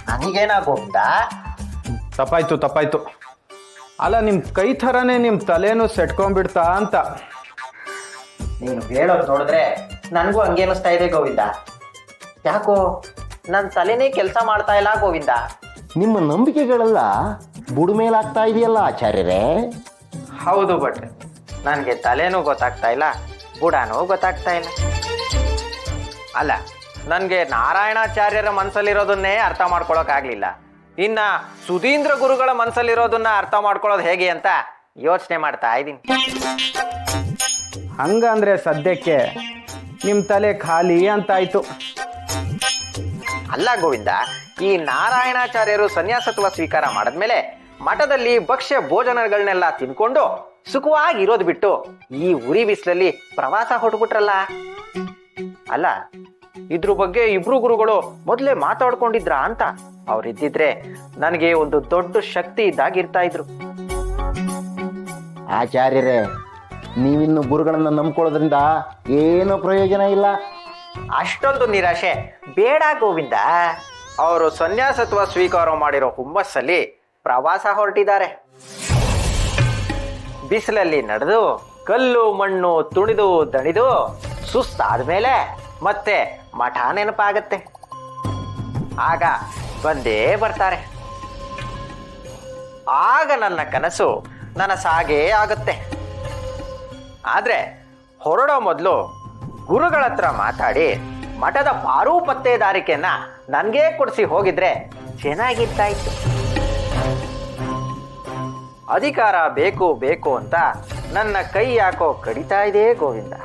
ನನಗೇನಾ ಗೋವಿಂದ? ತಪ್ಪಾಯ್ತು. ಅಲ್ಲ, ನಿಮ್ಮ ಕೈ ಥರನೇ ನಿಮ್ಮ ತಲೆನೂ ಸೆಟ್ಕೊಂಡ್ಬಿಡ್ತಾ ಅಂತ. ನೀನು ಹೇಳೋದು ನೋಡಿದ್ರೆ ನನಗೂ ಹಂಗೆ ಅನಿಸ್ತಾ ಇದೆ ಗೋವಿಂದ. ಯಾಕೋ ನನ್ನ ತಲೆನೇ ಕೆಲಸ ಮಾಡ್ತಾ ಇಲ್ಲ ಗೋವಿಂದ. ನಿಮ್ಮ ನಂಬಿಕೆಗಳೆಲ್ಲ ಬುಡಮೇಲಾಗ್ತಾ ಇದೆಯಲ್ಲ ಆಚಾರ್ಯರೇ. ಹೌದು ಭಟ್ರೆ, ನನಗೆ ತಲೆನೂ ಗೊತ್ತಾಗ್ತಾ ಇಲ್ಲ, ಬುಡನೂ ಗೊತ್ತಾಗ್ತಾ ಇಲ್ಲ. ಅಲ್ಲ, ನನಗೆ ನಾರಾಯಣಾಚಾರ್ಯರ ಮನಸ್ಸಲ್ಲಿರೋದನ್ನೇ ಅರ್ಥ ಮಾಡ್ಕೊಳಕ್ಕಾಗ್ಲಿಲ್ಲ. ಇನ್ನ ಸುಧೀಂದ್ರ ಗುರುಗಳ ಮನಸ್ಸಲ್ಲಿರೋದನ್ನ ಅರ್ಥ ಮಾಡ್ಕೊಳ್ಳೋದು ಹೇಗೆ ಅಂತ ಯೋಚನೆ ಮಾಡ್ತಾ ಇದ್ದೀನಿ. ಹಂಗಂದ್ರೆ ಸದ್ಯಕ್ಕೆ ನಿಮ್ಮ ತಲೆ ಖಾಲಿ ಅಂತಾಯ್ತು. ಅಲ್ಲ ಗೋವಿಂದ, ಈ ನಾರಾಯಣಾಚಾರ್ಯರು ಸನ್ಯಾಸತ್ವ ಸ್ವೀಕಾರ ಮಾಡಿದ್ಮೇಲೆ ಮಠದಲ್ಲಿ ಭಕ್ಷ್ಯ ಭೋಜನಗಳನ್ನೆಲ್ಲ ತಿನ್ಕೊಂಡು ಸುಖವಾಗಿ ಇರೋದು ಬಿಟ್ಟು ಈ ಉರಿ ಬಿಸಿಲಲ್ಲಿ ಪ್ರವಾಸ ಹೊರಟ್ಬಿಟ್ರಲ್ಲ. ಅಲ್ಲ, ಇದ್ರ ಬಗ್ಗೆ ಇಬ್ರು ಗುರುಗಳು ಮೊದಲೇ ಮಾತಾಡ್ಕೊಂಡಿದ್ರ ಅಂತ. ಅವ್ರಿದ್ದಿದ್ರೆ ನನಗೆ ಒಂದು ದೊಡ್ಡ ಶಕ್ತಿ ಇದ್ದಾಗಿರ್ತಾ ಇದ್ರು. ಆಚಾರ್ಯರೇ, ನೀವಿನ್ನು ಗುರುಗಳನ್ನ ನಂಬ್ಕೊಳ್ಳೋದ್ರಿಂದ ಏನೂ ಪ್ರಯೋಜನ ಇಲ್ಲ. ಅಷ್ಟೊಂದು ನಿರಾಶೆ ಬೇಡ ಗೋವಿಂದ. ಅವರು ಸನ್ಯಾಸತ್ವ ಸ್ವೀಕಾರ ಮಾಡಿರೋ ಹುಮ್ಮಸ್ಸಲ್ಲಿ ಪ್ರವಾಸ ಹೊರಟಿದ್ದಾರೆ. ಬಿಸಿಲಲ್ಲಿ ನಡೆದು ಕಲ್ಲು ಮಣ್ಣು ತುಣಿದು ದಣಿದು ಸುಸ್ತಾದ್ಮೇಲೆ ಮತ್ತೆ ಮಠ ನೆನಪಾಗತ್ತೆ. ಆಗ ಬಂದೇ ಬರ್ತಾರೆ. ಆಗ ನನ್ನ ಕನಸು ನನಸಾಗೇ ಆಗುತ್ತೆ. ಆದ್ರೆ ಹೊರಡೋ ಮೊದಲು ಗುರುಗಳ ಹತ್ರ ಮಾತಾಡಿ ಮಠದ ಪಾರೂ ಪತ್ತೇದಾರಿಕೆಯನ್ನ ನನಗೇ ಕೊಡಿಸಿ ಹೋಗಿದ್ರೆ ಚೆನ್ನಾಗಿರ್ತಾ ಇತ್ತು. ಅಧಿಕಾರ ಬೇಕು ಬೇಕು ಅಂತ ನನ್ನ ಕೈ ಯಾಕೋ ಕಡಿತಾ ಇದೆ ಗೋವಿಂದ.